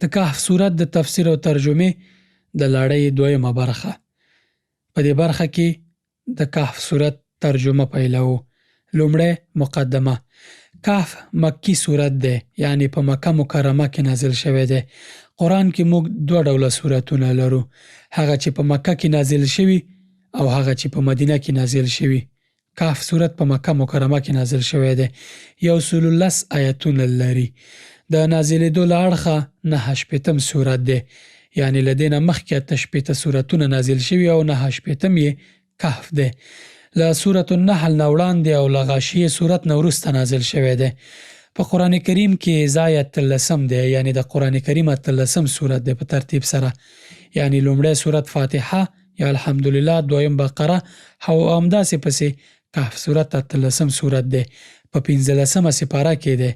د کهف سورت د تفسیر او ترجمې د لړۍ دویمه برخه. په دې برخه کې د کهف سورت ترجمه پیلوو. لومړی مقدمه. کهف مکی سورت دی، یعنی په مکه مکرمه کې نازل شوی دی. قرآن کې موږ دوه ډوله سورتونه لرو، هغه چې په مکه کې نازل شوي او هغه چې په مدینه کې نازل شوي. کهف سورت په مکه مکرمه کې نازل شوی دی، 110 آیتونه لري. د نازلېدو له اړخه 9 سورت دی، یعنی له دې نه مخکې 8 سورتونه نازل شوي او 9 یې کهف دی. له سورة النحل نه وړاندې او له غاشیې سورت نه وروسته نازل شوی دی. په قرآن کریم کې ځای 13 دی، یعنی د قرآن کریم 13 سورت دی په ترتیب سره، یعنی لومړی سورت فاتحه یا الحمدلله، دویم بقره او همداسې پسې کهف سورت 13 سورت دی. په 15مه سپاره کې دی،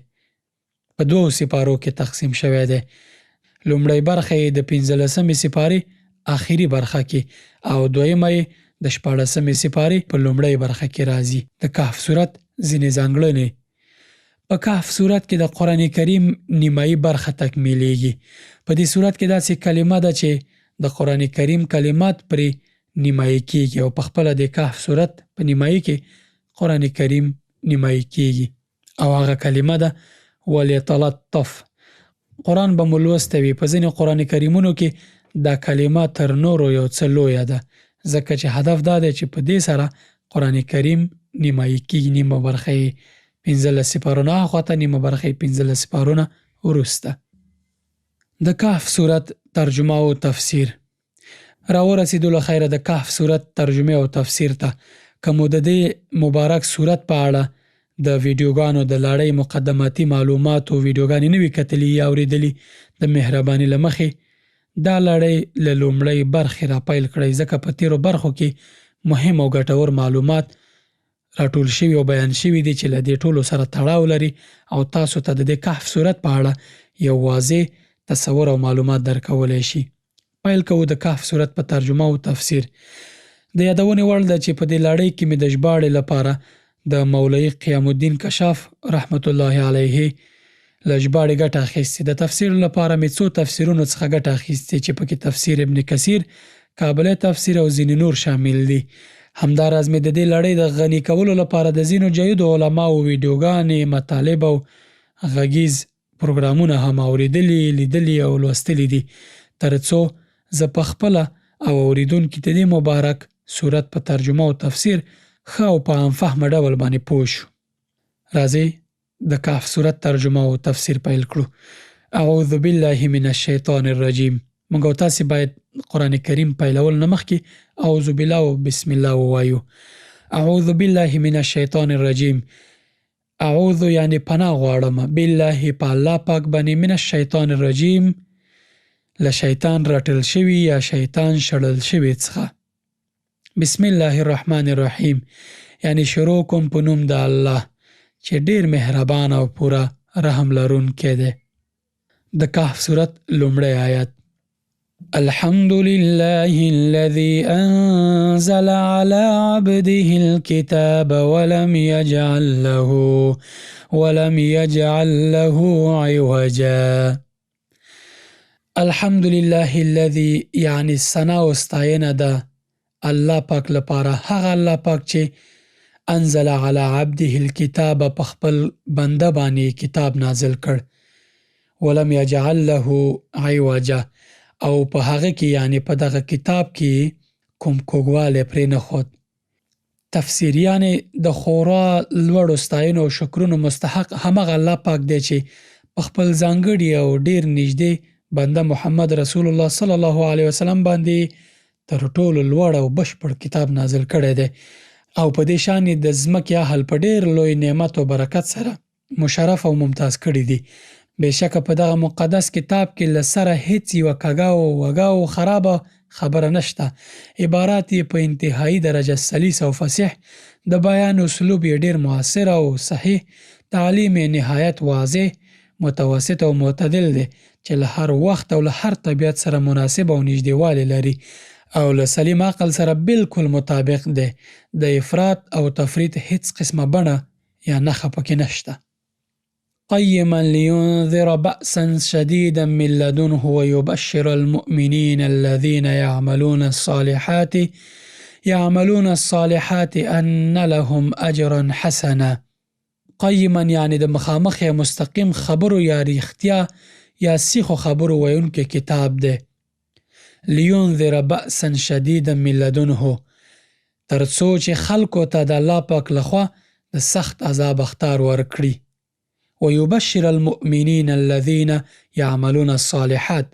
په 2 سپارو کې تقسیم شوی دی. لومړی برخه یې د 15مې سپارې آخري برخه کې او دویمه یې د 14مې سپارې په لومړی برخه کې راځي. د کهف سورت ځینې ځانګړنې. په کهف سورت کې د قرآن کریم نیمایي برخه تکمیلیږي. په دې سورت کې داسې کلمه ده چې د قرآن کریم کلمات پرې نیمایي کیږي او په خپله د کهف سورت په نیمایي کې قرآن کریم نیمایي کیږي او هغه کلمه ده ولیتلطف. قرآن به مو لوستی وي. په ځینې قرآن کریمونو کې دا کلمه تر نورو یو څه لویه ده، ځکه چې هدف دا دی چې په دې سره قرآن کریم نیمایي کیږي. نیمه برخه یې 15 سپارونه اخواته، نیمه برخه یې 15 سپارونه وروسته. د کهف سورت ترجمه او تفسیر. راورسېدو له خیره د کهف سورت ترجمه او تفسیر ته. که مو د دې مبارک سورت په اړه د ویډیوګانو د لړۍ مقدماتي معلوماتو ویډیوګانې نه وي کتلي یا اورېدلي، د مهرباني له مخې دا لړۍ له لومړۍ برخې را پیل کړئ، ځکه په تیرو برخو کې مهم او ګټور معلومات راټول شوي او بیان شوي دي چې له دې ټولو سره تړاو لري او تاسو ته د دې کهف سورت په اړه یو واضح تصور او معلومات درکولی شي. پیل کوو د کهف سورت په ترجمه او تفسیر. د یادونې وړ ده چې په دې لړۍ کې مې د ژباړې لپاره د مولوي قیام الدین کشاف رحمت الله علیه له ژباړې ګټه اخیستې. د تفسیر لپاره مې څو تفسیرونو څخه ګټه اخیستې چې پکې تفسیر ابن کثیر، کابلی تفسیر او ځینې نور شامل دي. همداراز مې د دې لړۍ د غني کولو لپاره د ځینو جیدو علماو ویډیوګانې، مطالب او غږیز پروګرامونه هم اورېدلي، لیدلي او لوستلي دي، تر څو زه پخپله او اوریدونکي د دې مبارک سورت په ترجمه او تفسیر ښه او په عام فهمه ډول باندې پوه شو. راځئ د کهف سورت ترجمه او تفسیر پیل کړو. اعوذ بالله من الشیطان الرجیم. موږ او تاسې باید قرآن کریم پیلول نه مخکې اعوذ بالله او بسم الله ووایو. اعوذ بالله من الشیطان الرجیم. اعوذ یعنی پناه غواړم، بالله په الله پاک باندې، من الشیطان الرجیم له شیطان رټل شوي یا شیطان شړل شوي څخه. بسم الله الرحمن الرحیم یعنی شروع کوم په نوم د الله چې ډیر مهربان او پوره رحم لرونکی دی. د کهف سورت لومړی آیت. الحمد لله الذي أنزل على عبده الكتاب ولم يجعل له عوجا. الحمد لله الذي یعنی ثنا او ستاینه ده الله پاک لپاره، هغه الله پاک چې انزل علی عبده الکتاب په خپل بنده باندې کتاب نازل کړ، ولم یجعل له عوجا او په هغه کې یعنی په دغه کتاب کې کوم کوږوالی پرې نه ښود. تفسیریانې د خورا لوړو ستاینو او شکرونو مستحق همغه الله پاک دی چې په خپل ځانګړي او ډیر نږدې بنده محمد رسول الله صلی الله علیه وسلم باندې تر ټولو لوړ او بشپړ کتاب نازل کړی دی او په دې شان د ځمکې اهل په ډیر لوی نعمت او برکت سره مشرف او ممتاز کړي دي. بېشکه په دغه مقدس کتاب کې له سره هیڅ یوه کږه او وږه او خرابه خبره نشته. عبارات یې په انتهایی درجه سلیس او فصیح، د بیان اسلوب یې ډیر مؤثر او صحیح، تعلیم یې نهایت واضح، متوسط او معتدل دی چې له هر وخت او له هر طبیعت سره مناسب او نږدېوالی لري او له سلیم عقل سره بالکل مطابق دی. د افراط او تفریط هیڅ قسمه بڼه یا نښه پکې نشته. قيما لينذر بأسا شديدا من لدنه ويبشر المؤمنين الذين يعملون الصالحات أن لهم أجرا حسنا. قیما یعنی د مخامخ یا مستقیم خبرو یا ریښتیا یا سیخو خبرو ویونکی کتاب دی. لینذر بأسا شدیدا من لدنه، تر څو چې خلکو ته د الله پاک لخوا د سخت عذاب اخطار ورکړي. ویبشر المؤمنین الذین یعملون الصالحات،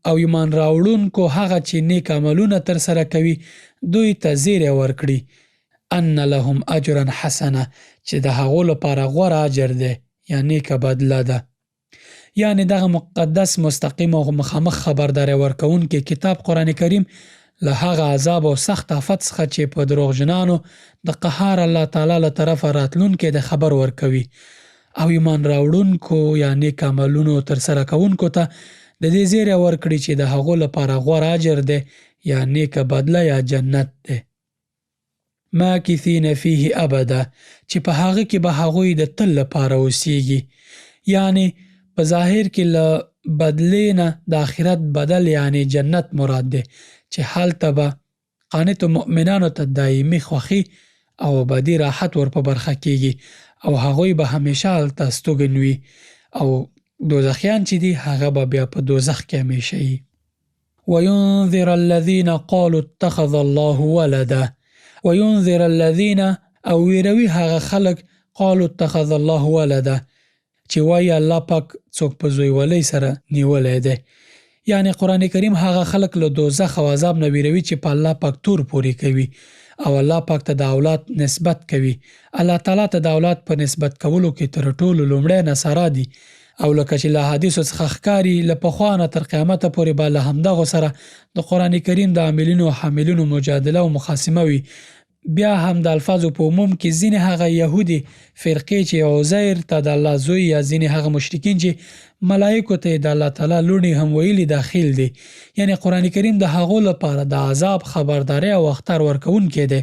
او ایمان راوړونکو هغه چې نیک عملونه ترسره کوي دوی ته زیری ورکړي ان لهم اجرا حسنه، چې د هغو لپاره غوره اجر دی یا نیکه بدله ده. یعنی دغه مقدس مستقیم او مخامخ خبرداری ورکوونکی کتاب قرآن کریم له هغه عذاب او سخت آفت څخه چې په دروغجنانو د قهار الله تعالی له طرفه راتلونکی د خبر ورکوي، او ایمان راوړونکو یا نیک عملونو ترسره کوونکو ته د دې زیری ورکړي چې د هغو لپاره غوره اجر دی یا نیکه بدله یا جنت دی. ماکثین فیه ابدا، چې په هغه کې به هغوی د تل لپاره اوسیږي. یعنی په ظاهر کې له بدلې نه د آخرت بدل یعنی جنت مراد دی، چې هلته به قانتو مؤمنانو ته دایمي خوښي او ابدي راحت ور په برخه کیږي، او هغوی به همیشه هلته استوګن وي، او دوزخیان چې دي هغه به بیا په دوزخ کې همیشه وي. وینذر الذین قالوا اتخذ الله ولدا، وینذر الذین، او ویروي هغه خلک قالوا اتخذ الله ولدا چې وایي الله پاک څوک په زوی ولی سره نیولی دی. یعنی قرآن کریم هغه خلک له دوزخ او عذاب نه ویروي چې په الله پاک تور پورې کوي او الله پاک ته د اولاد نسبت کوي. الله تعالی ته د اولاد په نسبت کولو کې تر ټولو لومړی نصارا دي، او لکه چې له حدیثو څخه ښکاري له پخوا نه تر قیامته پورې به له همدغو سره د قرآن کریم د عاملینو او حاملینو مجادله او مخاصمه وي. بیا هم د الفاظو په عموم کې ځینې هغه یهودي فرقې چې عزیر ته د الله زوی یا ځینې هغه مشرکین چې ملایکو ته د الله تعالی لوڼې هم ویلي داخل دي. یعنی قرآن کریم د هغو لپاره د عذاب خبرداری او اخطار ورکوونکی دی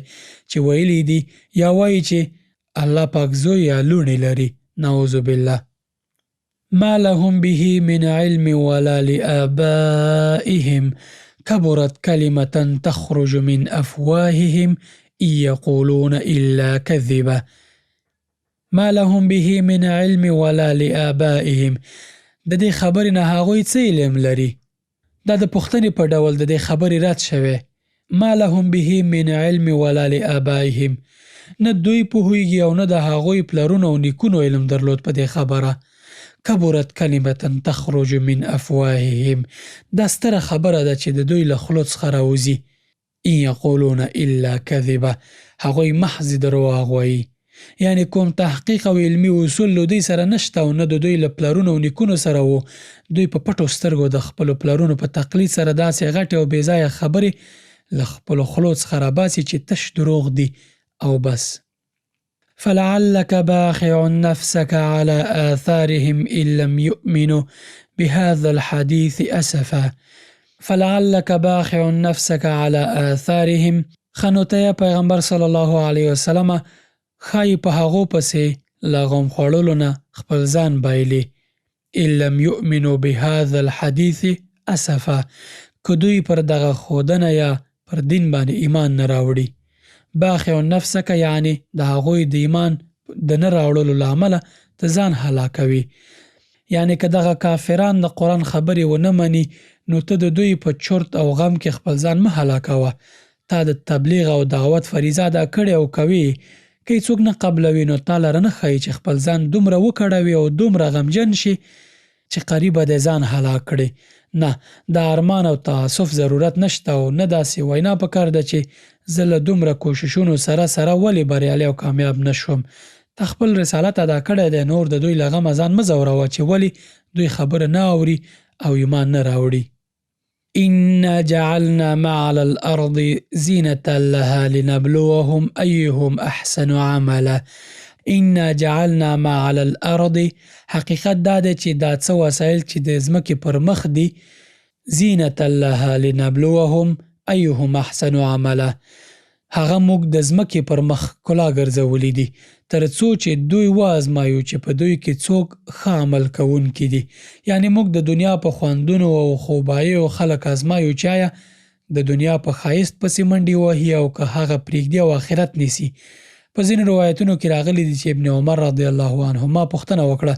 چې ویلي دي یا وایي چې الله پاک زوی یا لوڼې لري. نعوذ بالله. ما لهم به من علم ولا لآبائهم كبرت كلمة تخرج من أفواههم إن يقولون إلا كذبا. ما لهم به من علم ولا لآبائهم، د دې خبرې نه هغوی څه علم لري؟ دا د پوښتنې په ډول د دې خبرې رد شوی. ما لهم به من علم ولا لآبائهم، نه دوی پوهیږي او نه د هغوی پلرونو او نیکونو علم درلود په دې خبره. کبرت کلمة تخرج من افواههم، دا ستره خبره ده چې د دوی له خولو څخه راوځي. ان یقولون الا کذبا، هغوی محض درواغ وایي. یعنی کوم تحقیق او علمي اصول له دوی سره نشته او نه د دوی له پلرونو او نیکونو سره وو. دوی په پټو سترګو د خپلو پلرونو په تقلید سره داسې غټې او بېځایه خبرې له خپلو خولو څخه راباسي چې تش دروغ دي او بس. فلعلك باخع نفسك على آثارهم إن لم يؤمنوا بهذا الحديث أسفا. فلعلك باخع نفسك على آثارهم، خنوته پیغمبر صلی الله علیه وسلم خای په هغو پسې له غم خوړلو نه خپل ځان بایلي. ان لم يؤمنوا بهذا الحديث اسفا، که دوی پر دغه ښودنه یا پر دین باندې ایمان نه راوړي. باخع نفسک یعنی د هغوی د ایمان د نه راوړلو له امله ته ځان هلاکوي. یعنی که دغه کافران د قرآن خبرې ونه مني نو ته د دوی په چرت او غم کې خپل ځان مه هلاکوه. تا د تبلیغ او دعوت فریضه ادا کړې او کوي، که څوک نه قبلوي نو تا لره نه ښایي چې خپل ځان دومره وکړوي او دومره غمجن شي چې قریبه د ځان هلاک کړي. نه، د ارمان او تعصف ضرورت نشته او نه داسې وینا پکار ده چې زه له دومره کوششونو سره ولې بریالی او کامیاب نشوم. تا خپل رسالت ادا کړی دی، نور د دوی له غمه ځان مه ځوروه چې ولې دوی خبره نه اوري او ایمان نه راوړي. إنا جعلنا ما على الأرض زينة لها لنبلوهم أيهم أحسن عملا. إنا جعلنا ما على الأرض، حقیقت دا ده چې دا څه وسایل چې د ځمکې پر مخ دي، زینة لها لنبلوهم أيهم أحسن عملا، هغه موږ د ځمکې پر مخ ښکلا ګرځولي دي تر څو چې دوی وازمایو چې په دوی کې څوک ښه عمل کوونکي دي. یعنې موږ د دنیا په خوندونو او خوباییو خلک ازمایو چې آیا د دنیا په ښایست پسې منډې وهي او که هغه پرېږدي او آخرت نیسي. په ځینو روایتونو کې راغلي دي چې ابن عمر رضی الله عنهما پوښتنه وکړه: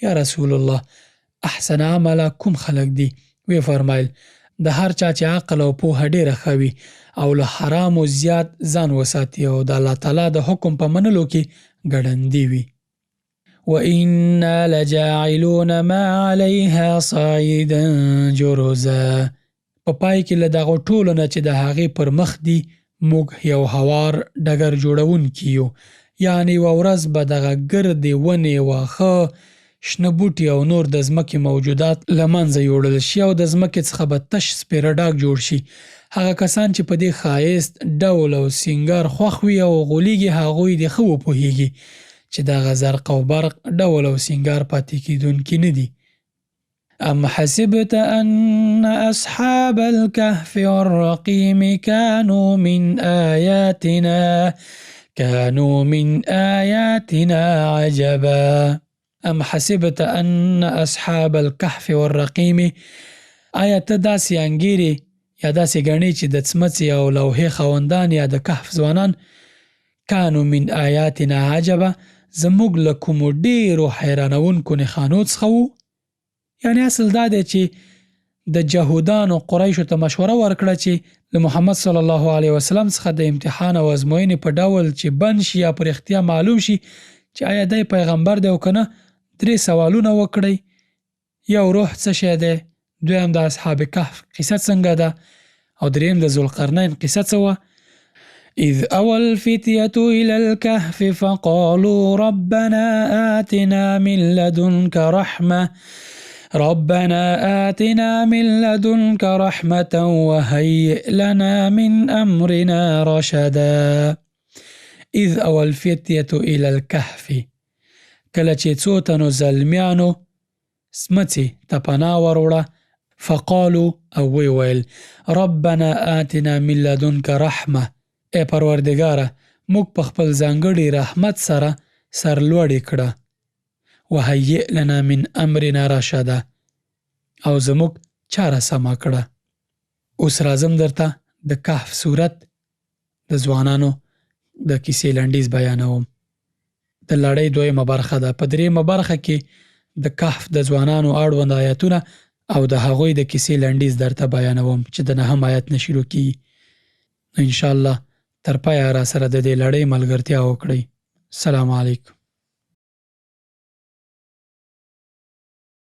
یا رسول الله، احسن عمله کوم خلک دي؟ وی فرمایل: د هر چا چې عقل او پوهه ډېره ښه وي او له حرامو زیات ځان وساتي او د الله تعالی د حکم په منلو کې ګړندي وي. وَإِنَّا لَجَاعِلُونَ مَا عَلَيْهَا صَعِيدًا جُرُزًا. په پای کې له دغو ټولو نه چې د هغې پر مخ دي موږ یو هوار ډګر جوړونکي یو. یعنې یوه ورځ به دغه ګردې ونې، واښه، شنه بوټي او نور د ځمکې موجودات له منځه یوړل شي او د ځمکې څخه به تش سپېره ډاګ جوړ شي. هغه کسان چې په دې ښایست، ډول او سینګار خوښ وي او غولیږي، هغوی دې ښه وپوهیږي چې دغه زرق او برق ډول او سینګار پاتې کیدونکي نه دي. ام حسبت ان اصحاب الكهف والرقيم كانوا من آياتنا عجبا. ام حسبت ان اصحاب الكهف والرقيم، آیا ته داسې انګیرې یا داسې ګڼې چې د څمڅې او لوحې خاوندان یا د کهف ځوانان کانو من آیاتنا عجبا زموږ له کومو ډېرو حیرانونکو نښانو څخه وو؟ یعنې اصل دا دی چې د جهودانو قریشو ته مشوره ورکړه چې له محمد صلی الله علیه وسلم څخه د امتحان او ازموینې په ډول چې بند شي یا پر اختیا معلوم شي چې آیا دی پیغمبر دی او که نه، 3 سوالونه وکړئ: یو روح څه شی دی؟ دویم د اصحاب کهف قصه څنګه ده؟ او دریم د ذوالقرنین قصه څه وه؟ اذ اوى الفتية إلى الكهف فقالوا ربنا آتنا من لدنك رحمة وهيئ لنا من أمرنا رشدا. اذ اوى الفتية إلى الكهف، کله چې څو تنو زلمیانو سمڅې ته پناه وروړه، فقالو او وی ویل: ربنا آتنا من لدنك رحمه، ای پروردګاره موږ په خپل ځانګړي رحمت سره سرلوړي کړه، وهیئ لنا من امرنا رشدا، او زموږ چاره سمه کړه. اوس راځم درته د کهف صورت د ځوانانو د کیسې لنډیز بیانوم. د لړۍ 2مه برخه ده. په 3مه برخه کې د کهف د ځوانانو اړوند آیتونه او د هغوی د کیسې لنډیز درته بیانوم چې د 9م آیت نه شروع کیږي. انشاءالله تر پایه را سره د دې لړۍ ملګرتیا وکړئ. سلام علیکم.